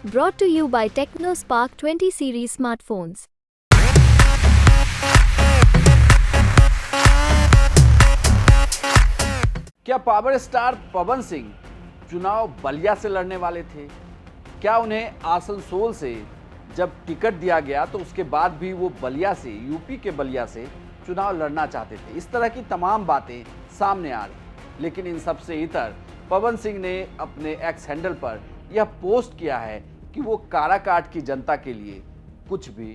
Brought to you by TechnoSpark 20 series smartphones. क्या power star Pawan Singh चुनाव बलिया से लड़ने वाले थे? क्या उन्हें आसनसोल से जब टिकट दिया गया तो उसके बाद भी वो बलिया से, यूपी के बलिया से चुनाव लड़ना चाहते थे? इस तरह की तमाम बातें सामने आ रही, लेकिन इन सबसे इतर पवन सिंह ने अपने एक्स हैंडल पर यह पोस्ट किया है कि वो काराकाट की जनता के लिए कुछ भी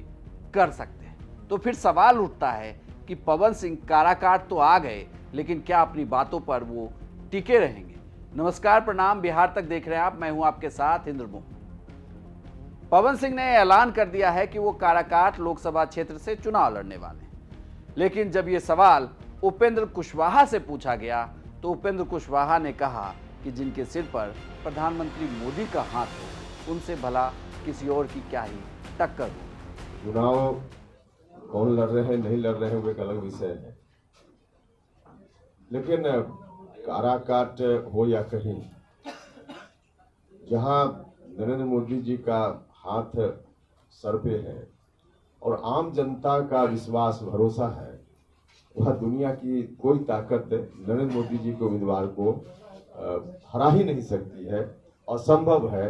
कर सकते हैं। तो फिर सवाल उठता है कि पवन सिंह काराकाट तो आ गए, लेकिन क्या अपनी बातों पर वो टिके रहेंगे? नमस्कार, प्रणाम, बिहार तक देख रहे हैं आप। मैं हूं आपके साथ इंद्रमोहन। पवन सिंह ने ऐलान कर दिया है कि वो काराकाट लोकसभा क्षेत्र से चुनाव लड़ने वाले हैं, लेकिन जब ये सवाल उपेंद्र कुशवाहा से पूछा गया तो उपेंद्र कुशवाहा ने कहा कि जिनके सिर पर प्रधानमंत्री मोदी का हाथ हो, उनसे भला किसी और की क्या ही टक्कर हो। चुनाव कौन लड़ रहे हैं, नहीं लड़ रहे हैं, वो एक अलग विषय है, लेकिन काराकाट हो या कहीं, जहां नरेंद्र मोदी जी का हाथ सर पे है और आम जनता का विश्वास भरोसा है, वह दुनिया की कोई ताकत नरेंद्र मोदी जी के उम्मीदवार को हरा ही नहीं सकती है। असंभव है,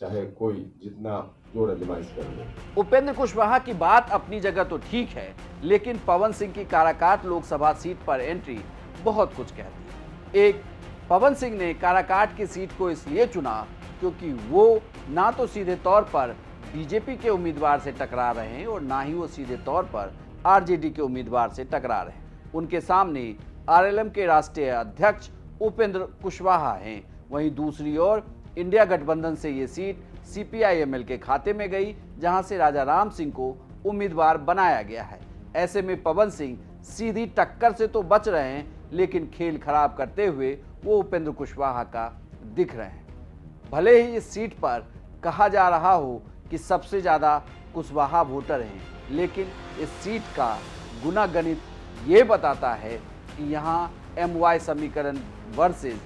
चाहे कोई जितना जोर आजमाइश कर ले। उपेंद्र कुशवाहा की बात अपनी जगह तो ठीक है, लेकिन पवन सिंह की काराकाट लोकसभा सीट पर एंट्री बहुत कुछ कहती है। एक, पवन सिंह ने काराकाट की सीट को इसलिए चुना क्योंकि वो ना तो सीधे तौर पर बीजेपी के उम्मीदवार से टकरा रहे हैं और ना ही वो सीधे तौर पर आरजेडी के उम्मीदवार से टकरा रहे हैं। उनके सामने आरएलएम के राष्ट्रीय अध्यक्ष उपेंद्र कुशवाहा हैं। वहीं दूसरी ओर इंडिया गठबंधन से ये सीट सीपीआई-एमएल के खाते में गई, जहां से राजा राम सिंह को उम्मीदवार बनाया गया है। ऐसे में पवन सिंह सीधी टक्कर से तो बच रहे हैं, लेकिन खेल खराब करते हुए वो उपेंद्र कुशवाहा का दिख रहे हैं। भले ही इस सीट पर कहा जा रहा हो कि सबसे ज़्यादा कुशवाहा वोटर हैं, लेकिन इस सीट का गुणागणित ये बताता है कि यहाँ MY समीकरण वर्सेस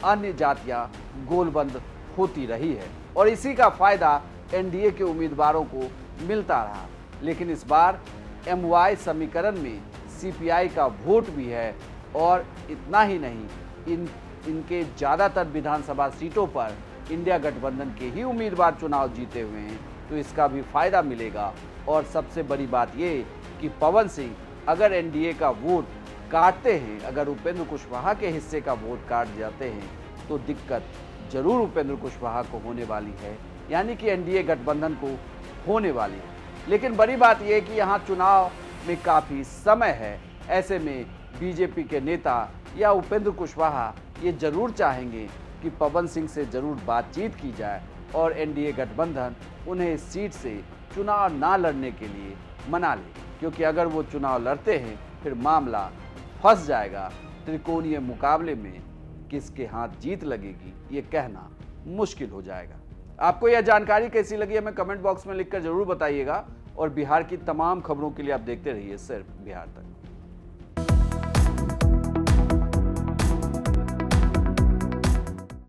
अन्य जातियाँ गोलबंद होती रही है और इसी का फायदा एनडीए के उम्मीदवारों को मिलता रहा। लेकिन इस बार MY समीकरण में सीपीआई का वोट भी है और इतना ही नहीं, इनके ज़्यादातर विधानसभा सीटों पर इंडिया गठबंधन के ही उम्मीदवार चुनाव जीते हुए हैं, तो इसका भी फायदा मिलेगा। और सबसे बड़ी बात ये कि पवन सिंह अगर एनडीए का वोट काटते हैं, अगर उपेंद्र कुशवाहा के हिस्से का वोट काट जाते हैं, तो दिक्कत जरूर उपेंद्र कुशवाहा को होने वाली है, यानी कि एनडीए गठबंधन को होने वाली है। लेकिन बड़ी बात यह कि यहाँ चुनाव में काफ़ी समय है। ऐसे में बीजेपी के नेता या उपेंद्र कुशवाहा ये जरूर चाहेंगे कि पवन सिंह से जरूर बातचीत की जाए और एनडीए गठबंधन उन्हें इस सीट से चुनाव ना लड़ने के लिए मना ले, क्योंकि अगर वो चुनाव लड़ते हैं फिर मामला फंस जाएगा। त्रिकोणीय मुकाबले में किसके हाथ जीत लगेगी ये कहना मुश्किल हो जाएगा। आपको यह जानकारी कैसी लगी हमें कमेंट बॉक्स में लिखकर जरूर बताइएगा और बिहार की तमाम खबरों के लिए आप देखते रहिए सिर्फ बिहार तक।